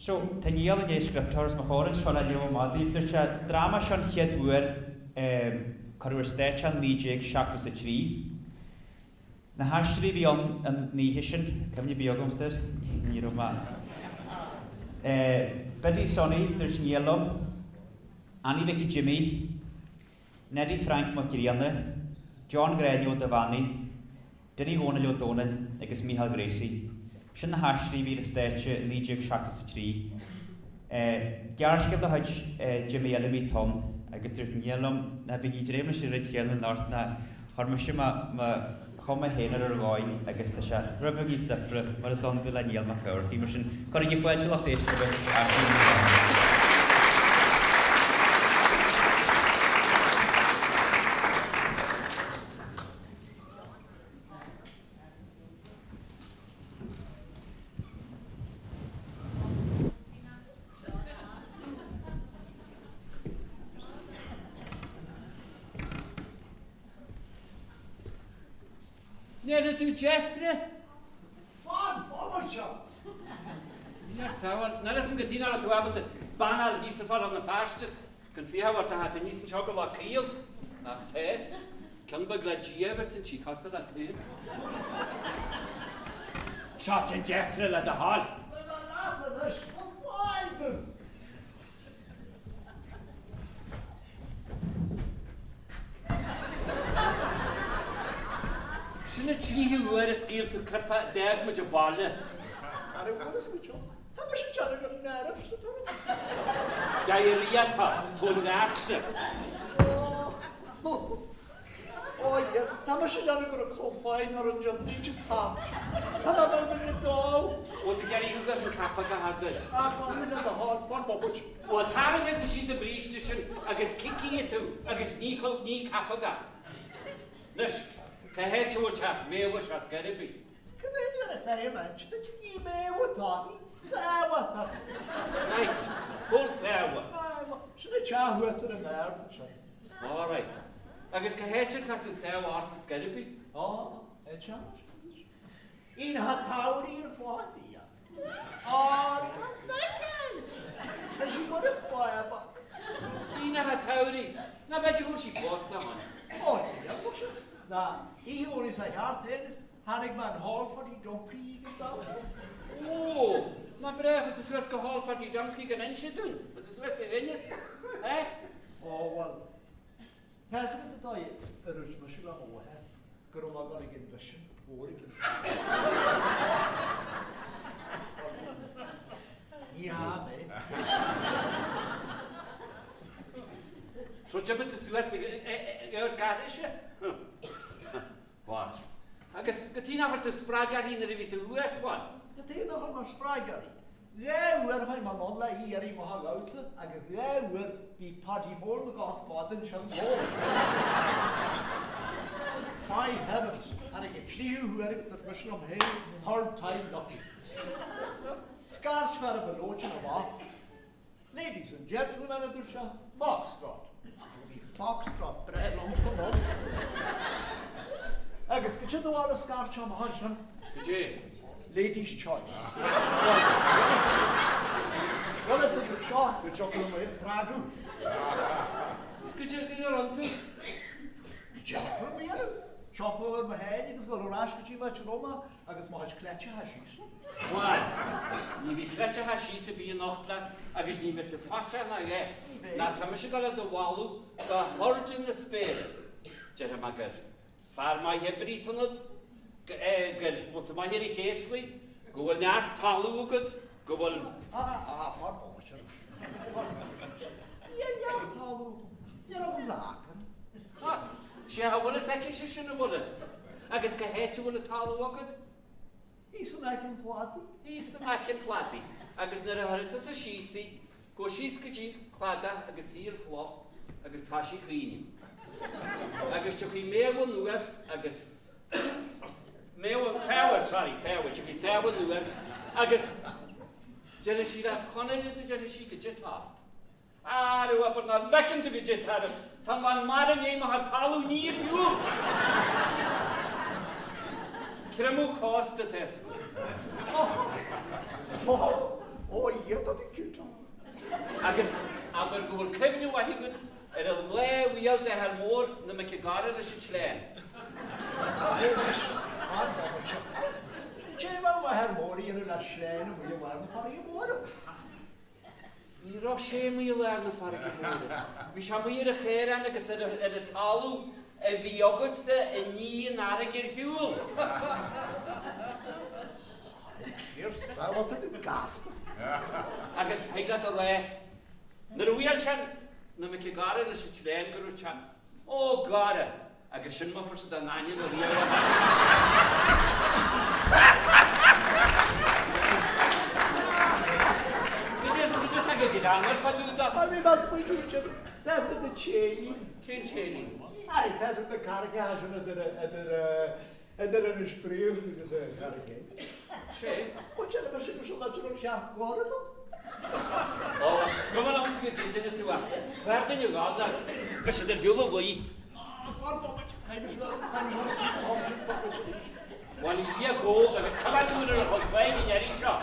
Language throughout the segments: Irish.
So, ta Níall a scriptors ma chorin sfola leo madíf, dyr cha dráma sian chiadwyr carwyr stechan níjeg siactus y tri. Na hastri fi on yn níhisyn, cymni biogomster, ni roma. Bedi Sonny, dyrs Níallom, Annie Vicky Jimmy, Neddy Frank Mac Grianna, John Grenio de Bhán, Denny Hónal O'Donnell, agus Michael Gracie. Sin na hastri fi steche níjeg siactus y tri. Gearóid a haid Jimmy Elimi Tom, agus dyrs Níallom, na byghi dreim sy'n rhaid chiel yn nort na hormysio ma choma hen ar yr goi agus da siya. Rybog i styffra, mae'r sondol a Niall Mac Eachmharcaigh. Mae'r sy'n gorau i ffwed sy'n loch deis. Nera du Jeffrey? Bhán, my job. Yes, how? Now listen, get in out to have the banal he's for on the fastes. Can feel what I had to miss and chocolate keel. Ach, Tess. Can be glad you ever since she cost that pain. Shot and Jeffrey at the hall. Shouldn't a tree who were a skill to crip at dead with your ball? I was good job. How much you trying to get nerves? Diarrhea thought, told Aster. Oh, yeah. How much you trying to get a cold fine or a jump into top? How about when you do? What did you get in Capaga had it? I'm going in the hall. What bubble? Well, Taryn is she's a Brístí I guess kicking it too. I guess ní Capaga. Nish. Cahet to chap, me was a scary bee. Come in to the very much that you may what talking. Sawa. Right, full sawa. Should I chat who is in the nerve? All right. I guess Cahet to Casu sawa art the scary bee. Oh, a chance. In hAisteoirí of what? Oh, the and she got a fire buck. In hAisteoirí. Now bet you who she was that one. Oh, yeah, what's it? Now, he only say heart in, Hanigman Hall for the donkey down. Oh, my brother, the Swiss Hall for the donkey and then she do. But the Swiss is eh? Oh, well. Tess me to tell you, there is much of a way. Go on, I'm get vision. Yeah, mate. So, Jim, the Swiss, you're garish? What? I guess Katina had to Spraggari in the river to US one. Katina had no Spraggari. There were my Maonaigh here in Maonaigh, and there will be party more the gospel than shall go. My heavens, and I get you who are the mission of him, third time lucky. Scarce for a below ladies and gentlemen of the show, Foxtrot. Foxtrot, bread long for no. I guess get you the wall of scarf on my husband. Ladies' choice. Well, it's a good shot. Good job on my fragu. Could you get on to? Chopper, me chopper over my head. You just got a rash, could you much Roma? I guess my clutch hashish. Well, you be clutch hashish to be a knockla. I guess you met the facha na yeah. Now, Tamashigala the Wallu, the origin the spirit. Jeremagar. Far my hebrit on it. What my here hastily. Go on there, talu good. Go on. Far much. Yeah, talu. You know what's that? She had one a second of us. I guess Cahet will a talu good. He's a mac and flatty. He's a mac and flatty. I guess never heard it as a Cissie. Go she's Kaji, Clada, I guess seal flock, I guess Tashi cleaning. I guess to be Mayor Lewis, I guess Mayor Sarah, Sarah, to be Sarah Lewis, I guess Jealousy that Connelly to Jealousy could jet hard. Ah, they were but not vacuum to get jet hard. Tangan Madam name had Talu near you. Kremu cost the test. Ó, ie, dat ik cute. Agus, aber gwyl cefnw a hygwyd yr y le wyl de her môr na me cigarra na sy'n chlen. Tje wel maar her môr i yn y laslen yn wyl ar na ffordd i môr. Ni ro sé wyl ar na ffordd i môr. Fi siam wyr y cheran agus yr y talw y Buíochas y ni yn ar y gyr hwyl. Eerst, wat het u gast. Agus, heiglad o le, na'r wyl sian na me cigarra na sy'n chlen gyrw chan. O, gara. Agus sy'n ma ffwrs da nani na wyl. Gydw tag ydy dan, mae'r ffadwda. A mi mas mwy dwi'n tas yn y cheli. Cyn cheli. Ai, tas yn y cargage yn ydyr yn ysbrif. Ydys y cargage. Che? O, tjena, mae sy'n gwrs o'n siarad siarad gorau nhw. O, sgwm yn amsg y dyn y twa. Sferd yn yw gael da. Bys ydy'r hiwl o lwy. Wel, i a go, agos cyfan dwi'n yr hodfain i'n eri sio.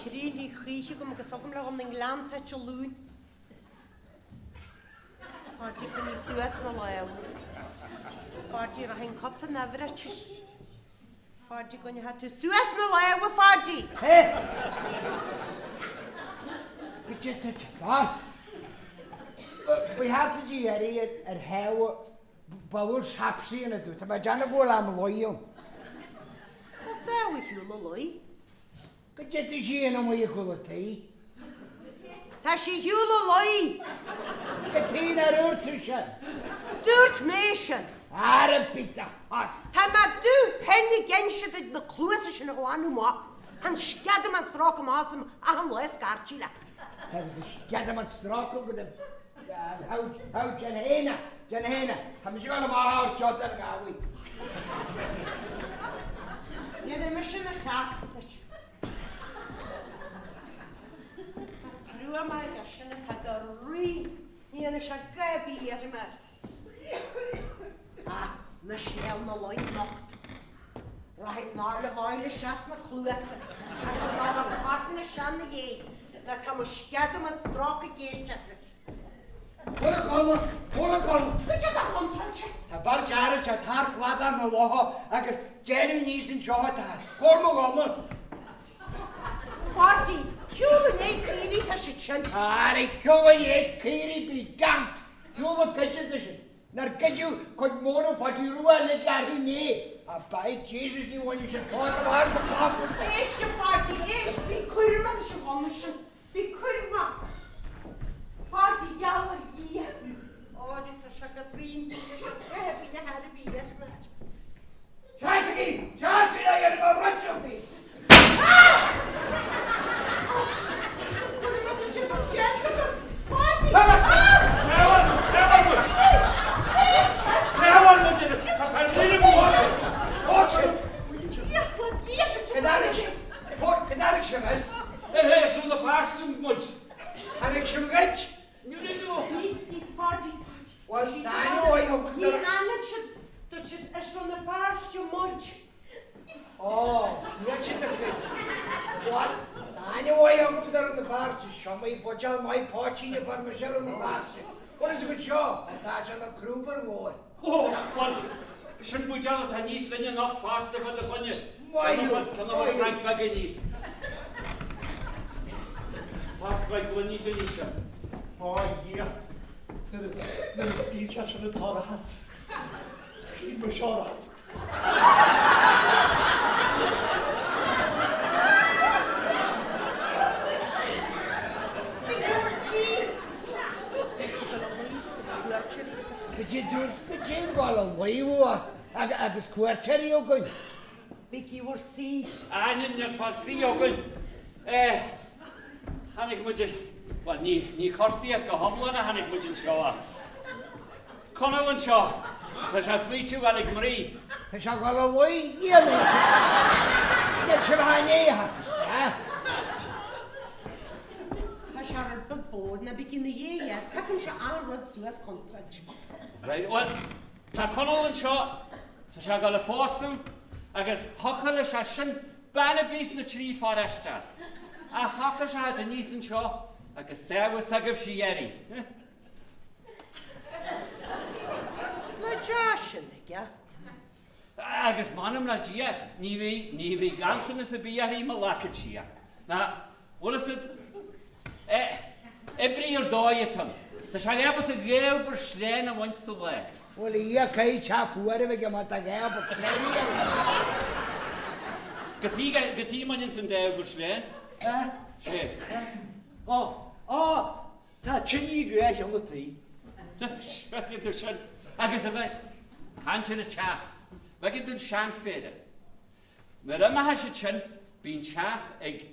Brístí Mhicí go agus agam le an England te lún. Fádi go ní suas na lew. Fádi a hen cota nefret. Fádi go ní hatu suas na lew a fádi. Hey! Gyd ti fath. We have to Gearóid ar hewa bawrs hapsi yn ydw. Ta mae jan o gwyl am loiw. Ta sew I hiwl o loi. Gyd ti si yn o mwy o gwyl o ti. Ta si hiwl o loi. Gyd ti'n ar o'r tŵsian. Dŵrt meisian. Ar y bita hot. Ta ma dŵ penny gensiad na clwys sy'n o glanw mo. Han sgad yma'n stroc am asym a han loes garchi la. Ta fys y sgad yma'n stroc o gyda How Jan Hena. Ham is gaan maar chat en gawi. Ja, de mission is saapstach. Prua maar gashin en tagarri. Ni en is a gabi hier maar. Ah, Michelle na loy nacht. Right naar de weile schas na kluesse. Als na de gatne shanne je. Dat kan skadem en stroke geeltje. Colin. Wat je daar komt, Fransje? Ta bar jarach at har glada na loha agus Jenny nís yn jod ha. Colin. Farty, Hughie nee kiri ta shitchen. Ari Hughie et kiri bi gant. Hughie pitchedition. Nar gedju kod mono padirua le garu ne. A by Jesus ni when you should talk about the clock. Is je Farty, is bi kurman shvonnishin. Bi kurman. Farty jalla hier. Oh, dit is een vriend. Dit is een happy na haar bier met. Cissie, I am a rachel. My potching about Michelle on the bus. What is a good show? That's on the Kruber war. Oh, well, shouldn't we tell the niece when you're not faster for the funny? Why you? Can I Frank Baggies? Fast by Bonita Nisha. Oh, yeah. Nyr sgil sias yn y torra. Sgil my siora. Gydyn gwal o leifw agus cwerteri o gwyn. Big you were see. Anin yr falsi o gwyn. Hannig mwydyn, wel, ni cordiad go homlan a hannig mwydyn sio. Conol yn sio. Fes as meitiu gael eich mri. Fes a gwal o loi, ie mynd. Nid sy'n hain ei ha. Has ar bybod na big in the year. Hakan siya anrod suas contract. Right, wel, ta conol yn sio. Fes a gael y ffosw. Agus hocal y siasyn ban y bys na tri fforesta. A hocal siya dy nis yn sio. Agus Séamus Ó Grianna Máire. Na jasyn, ja? Agus manam na dia, ni fi gantan ys y biar i malacad sia. Na, wrth yd, ebri o'r doi eton. Ta siag ebot y gew byr slen a waint sy'n le. Wel ia cael cha fwyr efo gymaint ag ef o creu. Gyti ma'n yntyn dew byr slen? Slen. Ta chynni gwech yn y tri. Agus y fe, cantir y chach. Fe gydyn sian ffeder. Mae'r yma has y chyn, by'n chach ag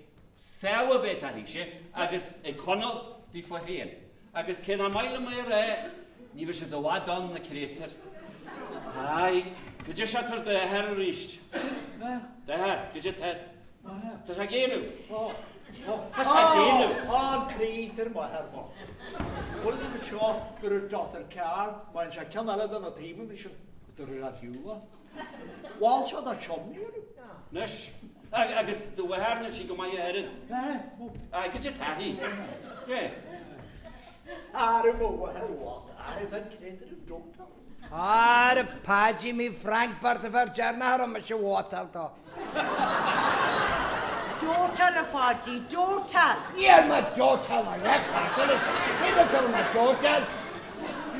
sew y bet ar eisiau, agus ag conol di ffo hen. Agus cyn am ail yma i'r ni fes y dywad on y creator. Ai, gydys atr dy her o'r eist. Dy her, gydys her. Tys ag enw. Tys ag enw. Creator ma her mo. Wrth ydw sio gyda'r dotter car, mae'n siarad canalad yn y tîm yn eisiau dyr radiola. Wal sio da chomni yw. Nes, agus dywehar na si gymau eryd. Ai, gydys tahi. Ar y mwa her wad, ar y tan creator yn dwta. Ar y paji mi Frank part y fer jarna ar yma si watal to. Dotal y ffodi, dotal. Niel ma dotal ma rep patel. Niel ma dotal.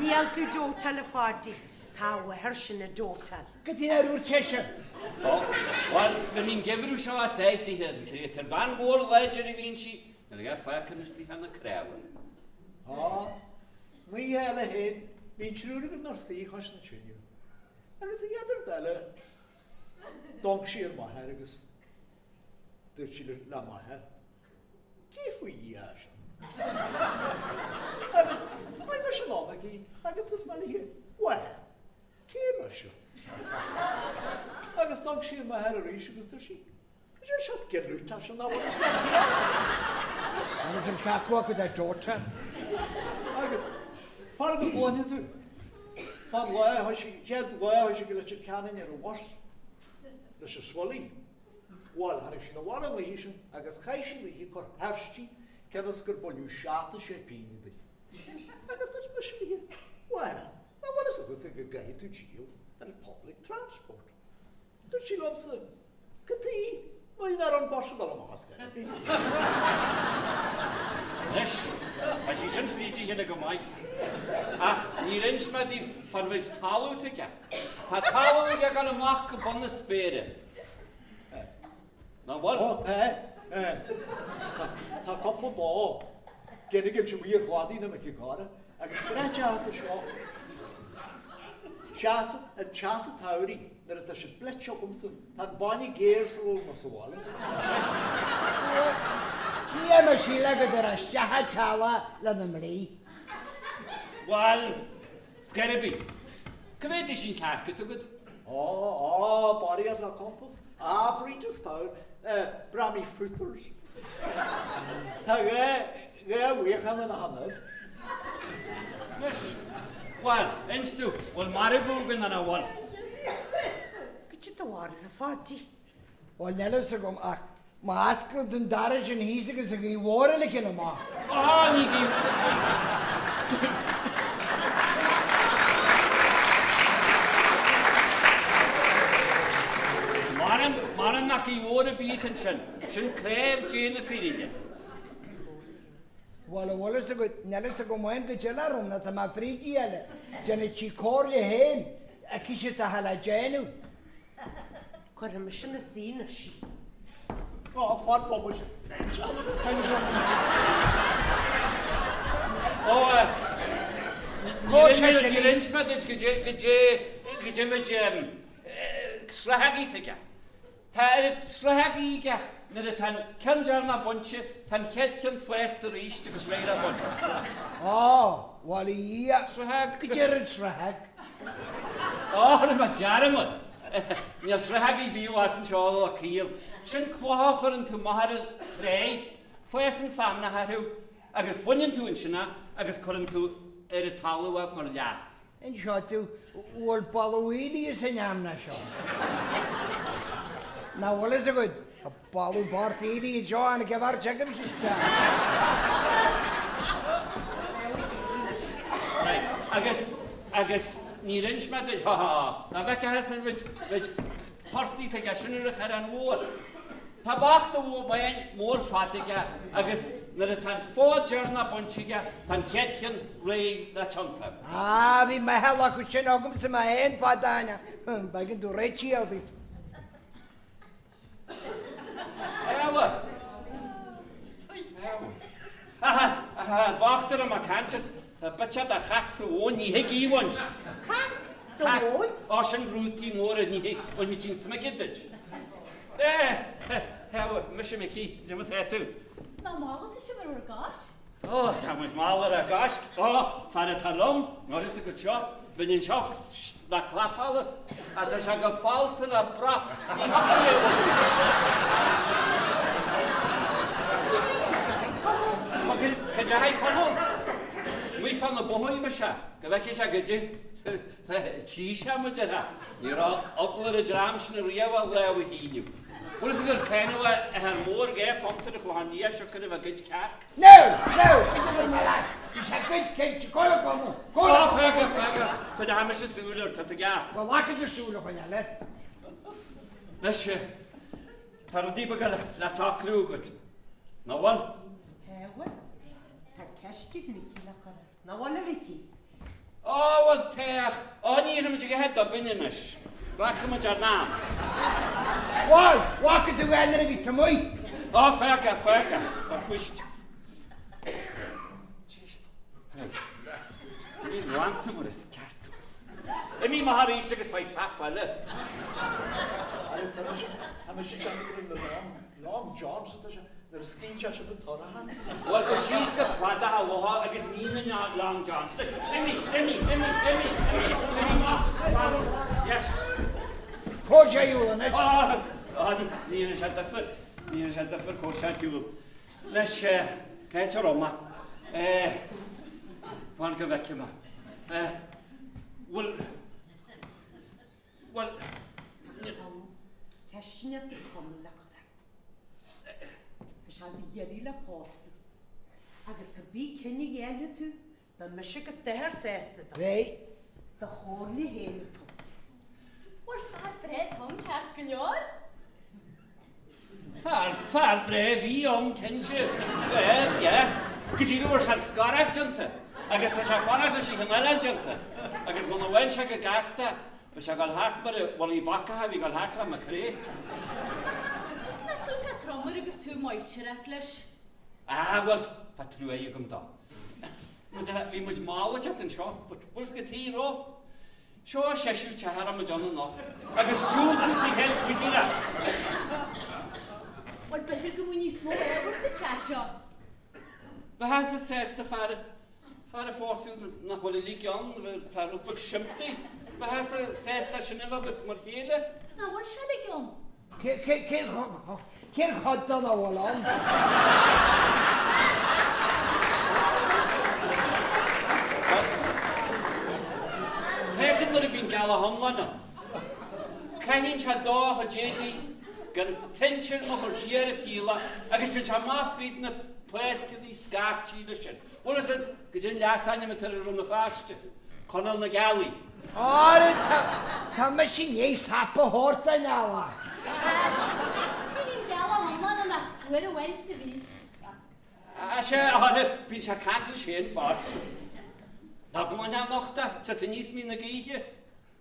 Niel tu dotal y ffodi. Ta wehersyn y dotal. Gydyn ar yw'r tesio. Wel, fe ni'n gefrw sio a seith i hyn. Creator fan gwr ledger i fi'n si. Nid ag effaith cynnes di han y crew. Ni hel y hyn, mi'n trwy'r gyda'r si chos na chynnu. Agus i adr dala, donk si'r ma her agus. Dyr sy'n la ma her. Gif wy i as. Agus, mae'n mysyn o'n ag i, agus dyrs ma'n i hyn. Wel, cyn mysyn. Agus donk si'r ma her o'r eisiau agus dyr si. Gys i'n siarad gyrlwt as yn awr. Agus yn cacwa gyda dotal. Agus, ffordd y blwyddyn ydw. Fan le, hoes i gyda chi'r canin i'r wars. Rys y swali. Wel, har eisiau na waran le hisyn, agus chaisyn le hi cor hersti, cefas gyr bod yw siat y sef pyn i di. Agus dyrs mysyn i hi. Wel, na waras ydw sy'n gygaid yw gil ar y public transport. Dyrs i lom sy'n gyti, mae'n ar o'n borsod al y mas gan. Nes, as i sy'n ffridi hyn y gymau. Ach, ni'r ens ma di ffarfyd talw ti ga. Ta talw i gan y mac y bon y sbere. Na wel? Ta copl bo. Genig yn sy'n wir gladi na myci gara. Agus gyda jas y sio. Jas y tawri. Nyr ydych sy'n bletio gwmsyn. Ta'n bani geir sy'n ôl mas o wal. Ni am y sila gyda'r asjaha tala lan ymri. Wel, sgerebi. Cyfedu sy'n cac ydw gyd? Bariad la compos. Bridges power. Brami footers. Ta ge wych am yn hanaf. Wel, enstw. Wel, maribwg yn yna wal. Gyd y war yn y ffodi. Wel, nelys y gwm, ac mae asgol dyn darys yn hysig ys ag i warel ac yn yma. Ni gyd. Maen nac i wod y byd yn sy'n. Sy'n cref dyn y ffyrin. Wala sa good, nela sa gumain ka chalaran na tama frigi ala. Jana chi corle hen, a kisha ta hala jenu. Cwrdd mission y sîn y si. O, ffordd bobl si. Ni'r inchmad ys gyda mynd srahagi ffyga. Ta srahagi ga, nyr tan cynjar na bwntio, tan chedcyn Feirste Feirste gys reir a bwntio. O, wali ia. Srahag. Gyda'r srahag. O, yma jaramod. Ni'r srahagi Buíochas yn siol o cil. Sy'n cloch o'r yn tu Maighread trei, Feirste yn fam na harw, agos bwnion tu yn syna, agos cwrn tu y talw a mor lias. En sio tu, wal balwili is yn am na sio. Na wala sa good. A balu bartili i jo an gyfer chegam sy'n. Right, agos ni'r inchmad ys, na fe cael sy'n fyd porti te gasyn yr eich an wôl. Ta bach dy wôl mae'n môr ffadiga, agos nyr y tan ffod jarna bwyntiga, tan chedchyn rei na chontab. Fi mae hela cwysyn ogym sy'n mae hen padana. Baig yn dwrau chi aldi. Sewa. Bach dyr yma cansyd, bytchad a chat sy'n o'n ni hig i wans. Cat? Sy'n o'n? O, sy'n rwti môr yn ni hig, o'n mi ti'n smygydyd. Hewa, mysio mi ci, dim yn tetw. Na Maighread is yma o'r gosh. O, tam wyt maler a gasg. O, fan y talwm, Nóra sy'n gwtio. Fy'n i'n sioff na clapalas. A da siag o ffals yn a brac. Cydjahau ffannol. Mwy fan o bohoi fy sia. Gyfec eisiau gydju. Ti eisiau mwy dyna. Ni'r ogler y dram sy'n yr iau a lew i hi niw. Wel ys ydw'r cenw a môr ge ffont yr y chlohania sio cynnyf a gyd cac? No, sy'n gyda'r malad. Isa gyd cyn ti golo gono. O, ffega. Fyd am eisiau sŵlwr, ta dy gar. Wel, ac ydw'r sŵl o'ch yna, le? Mysio, par o di bygal la sac rhywgwyd. Na wal? Hewa? Ta cestig mi ci la cwrdd. Na wan y fi ci. O, wel teach. O, ni yn ymwyd i gyhed o byn yn ys. Blac yma jar nam. Wel, wak ydw enr i fi tymwy. O, ffega. Fa pwysd. Mi'n rant ymwyr ysgart. Mi mahar eisiau gys fai sapa, le. Tam eisiau siarad yn y long jobs ydw eisiau. Yr ysgyn siarad yn torra han. Wel, go si's gyfrada haloha agos ni'n yn long johns. Emi, ma. Yes. Cwrs a yw yn e. O, ni yn eisiau dyffyr. Ni yn eisiau dyffyr cwrs a yw. Nes, gaet o'r oma. Fan gyfec yma. Wel... Cestig na dy cwrdd la cwrdd. Ysal di ieri la posi. Agos gybi cynnig enw tu, na mysio gysdeher sest ydw. Rei. Da chorli hen ydw. Wel ffa'r bred hwn cart gynior. Ffa'r bre fi o'n cynsio. Ie. Gyddi nhw o'r siarad sgarag jynta. Agos da siarad ffanag na si hyngalal jynta. Agos mwyn o wen siarad y gasta. Fe siarad gael hart mar wal i baca ha fi gael hart lam y cre. Na ti'n tra tromwyr agos tŵ moetr atlers. Wel, fa trwy ei gymda. Fi mwyd mal o chat yn sio. Wrth gyda ro. Sio a siesiw chahar am y John yn noch. Agos jŵl tu si hen gwydira. Wel bydr gymwyn i smw efo sy'n chasio. Fe has y ses dy ffa'r ffosw na chwal i ligion, ffa'r rwbwg simpri. Fe has y ses dy sy'n efo gyd mor hele. Sna wel sialigion. Cyr chodon o walon. Tes yn nid yw'n gael o honglan o. Cain cha do o jedi, gan tension mo o'r gier y tila, agos ti'n cha ma ffrid na pwer gyda i sgart i lysyn. Wel ys gyda'n lasan am y tyr rhwng y Feirste, conol na gali. Ta ma sy'n ei sap o hort yn ala. Dwi'n i'n gael o hwnnw yma, wer y wen sy'n fi. Sé ára bín se cantal sé fast. Na gomain an nachta, se te níos mí na gaithe.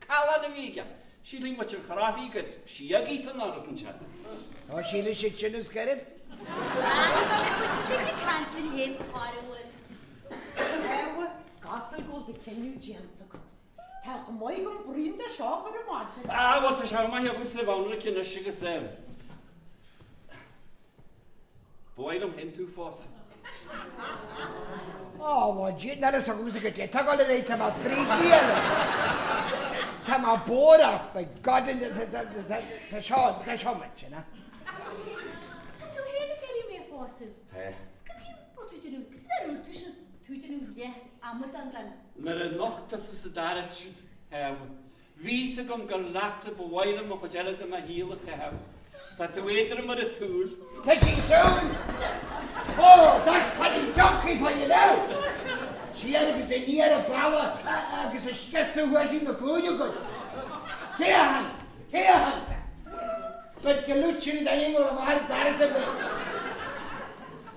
Cala na gaithe. Sí lín wat chráí go sí a gaithe an áratin se. O síle sé sin is gerid? Líka cantlin hen carhfuil. Ewa, scasal go de chenniú dianta go. Tá go mai go brinda seach ar a máte. Bhil tá se mai agus sa bhánra cinna sigus sem. Bhailam hen tú fós. O, wajid, na las agwys y gyda. Ta gol ei tam a Brístí tam a bora. By God, ta sio much, yna. Tú hen a geri mé fósú. Tá. Sgatí brotú gyda'r úrtus tú dynú ie amad an gan. Mar a nachtas sa daras siúd. Ví sa gom gur lata bhailam a chudeile am a híla chew. Tá tú éidir mar a túl. Ta si sŵn! O, that's funny donkey for you now! Si agus e ni ar y bawa, agus e sgirta hwasi na glwynio gyd. Ceahan! Byd gylwtsin da ingol am ar daras y byd.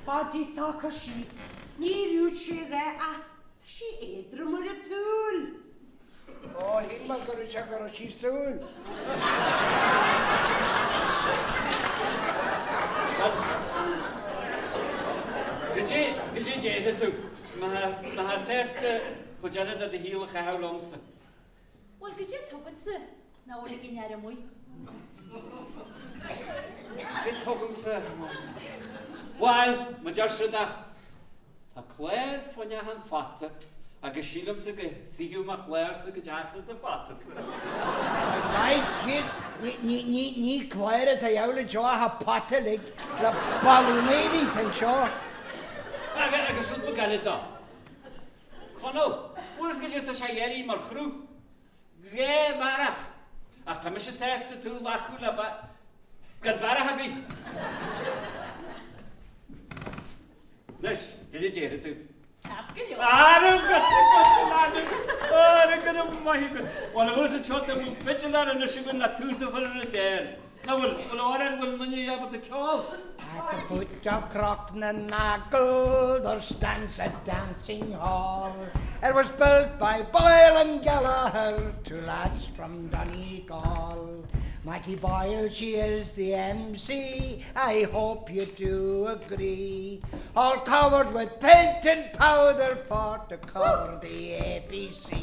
Fadi sacar síos, ní rúd sé ré a sí éadra mar a túl. O, hyn ma'n gyrru siagar o si sŵn. Gydje djeithe tú. Mae sesta chudeile a híla chew lomsa. Wel gydje togad sa. Na wala gynyar am mwy. Gydje togam sa. Wel, mae jasio da. Ta Claire ffonia han fata. Agus sílam sa go sihiú ma Claire sa go jasio da fata. Mai, shit, ni Claire ta iawn y jo a ha patalig. La balwnedi tan sio. Agus sydd bod gael edo. Conol, wrth gyda ta siaieri mar chrw. Ie, farach. Ach, tam eisiau sesta tú lacw la ba. Gad barach habi. Nes, gyda djeir tú. Cap gylio. Arw, gotcha, Arw, gyda mahi gyd. Wel, wrth y tiod am ffedgel ar yn ysio gyn na tŵs o ffyrir y der. Na, wel, oren, wel, mynd i abod y ciol. At the foot of Crocknan Nagel, there stands a dancing hall. It was built by Boyle and Gallagher, two lads from Donegal. Maggie Boyle, she is the MC, I hope you do agree. All covered with paint and powder for to cover the ABC.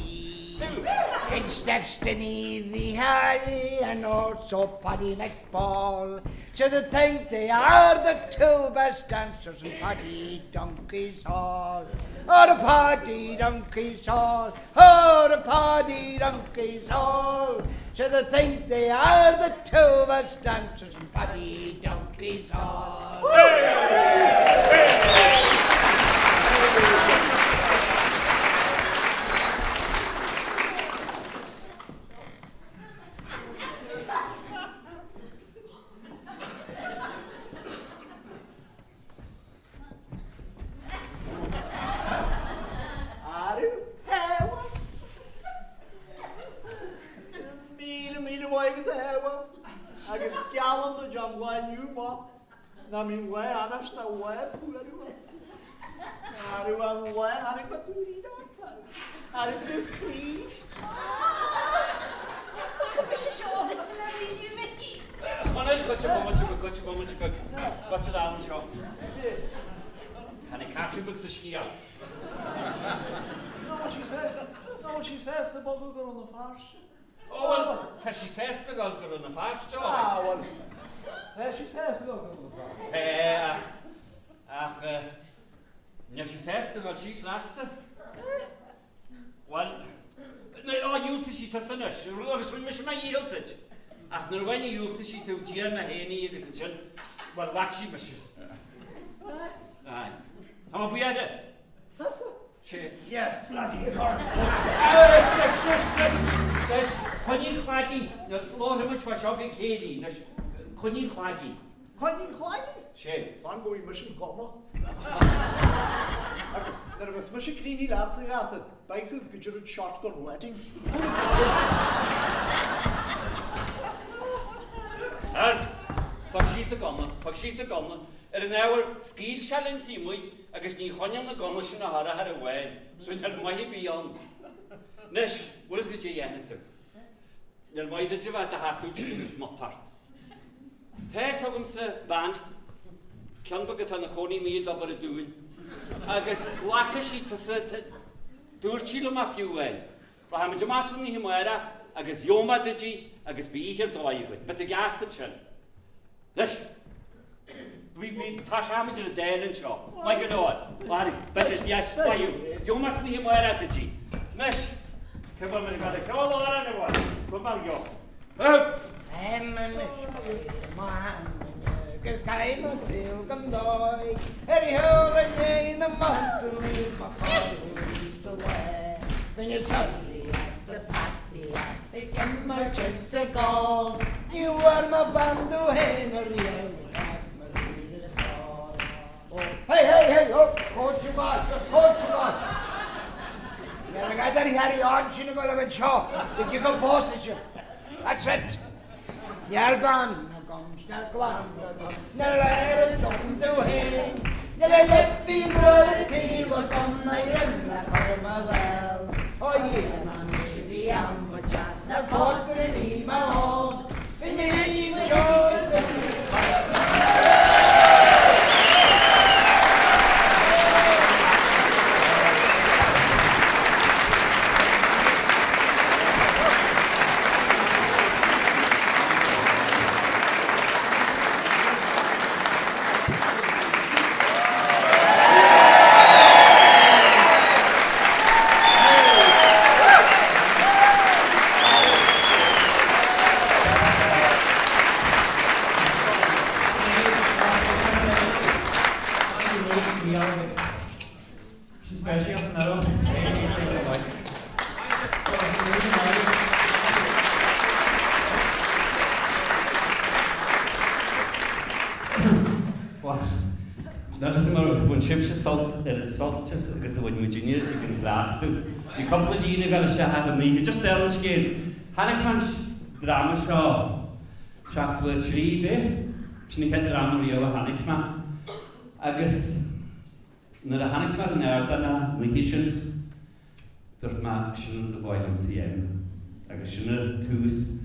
In steps Denny the Harry and also Paddy McBall. So they think they are the two best dancers in Paddy Donkey's Hall. Oh, the Paddy Donkey's Hall. Oh, the Paddy Donkey's Hall. So they think they are the two best dancers in Paddy Donkey's Hall. Agus galan the jam line you ma. Na min way anas na way puaru. Aru an way ani baturi da. Aru de free. Kom eens zo, het is een nieuw Mickey. Conol, gotcha, gotcha down seo. Can I cassie books the skia? Know what she says the bug go on the farce. Oh, well, tá sí sesta gáil gur an na fáiste. Ah, well, she says the bug go on the farce. Ach, níl sí sesta gáil sí sláatsa. Well, júlta sí tá sanas, agus bhain mis mai íoltaid. Ach, nar bhain júlta sí tú díar na héanaí agus an sin, well, lach sí me sin. Aye. Tá ma buiada? Tassa? Yeah, bloody God. Nes, chunín chlágin, láthir muid fa seoga cédí, nes, chunín chlágin. Chunín chlágin? Sé. Fan go í mission goma. Agus, nar agus mission críní láta gásad, baigsúd go dúrad shotgun wedding. Fag síos a gona, Yn awr, sgil sialyn timwy, agos ni chonion na gomus yn ahara ar y wen, so ni'n mai bion. Nes, wrth gyda ien ydw. Ni'n mai ddysgu fa dy hasw ti'n smotart. Tes agam sy Bhán, cion bod gyda na coni mi dobar y dŵn, agos laca si tysa dŵr chilo ma fiwen. Rha ham ydw mas yn ni hymwera, agos ioma dygi, agos Buíochas doi gwyd, bet y gart yn sy'n. Nes, dwi tas am ydyn y del yn sio. Mae gyda'r. Lari, bet ys dias baio. Iw mas ni hymwera dygi. Nes, cyfod mae'n gael y llol o'r an efo. Cwbal yo. Emyn man, gys cael y sil gymdoi. I hwyl yn ein y mans yn lif a ffawr y we. Fy'n y soli at y pati at y gymar jys y gol. Yw ar ma bandu hen yr iawn. Hey, oh, coach you on. You're going to carry on, you know, I'm sure. Did you go post it? That's it. Niall Bhán, Niall Glam, Niall Aisteoirí, don't do him. Niall Leffy, brother, team, or come, Maighread, like Comóradh. Oh, yeah, man, the amma chat, the poster in him, my home. Finish, Saltjes, agus a bhain muidirníir ag an ghlaachú. I coppla dína gal a seathar an líhe, just el an scéil. Hannig man dráma seo, seachtú trí be, sinnig head dráma rio a hannig ma. Agus, nar a hannig mar an airda na mhicí sin, dúirt ma sin do bhail am siem. Agus sin tús,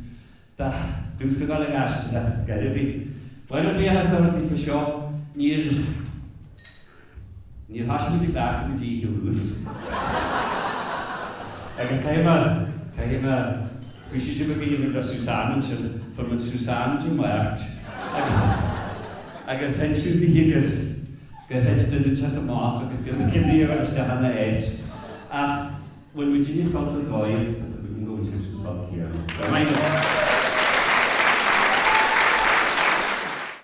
da dús a gal a gast, da is garibí. Bhain an Buíochas a hwyrtí fa seo, Níor hasisiú i ghlaach go dtí hiúr. Agus caithma fuisi si bhí le Suzanne sin form Suzanne de Maighread. Agus hen siú di gur het dyn chat amach agus gur gyddi ar sehanna éid. Ach, when we did this salt of guys, that's a bit going to salt here.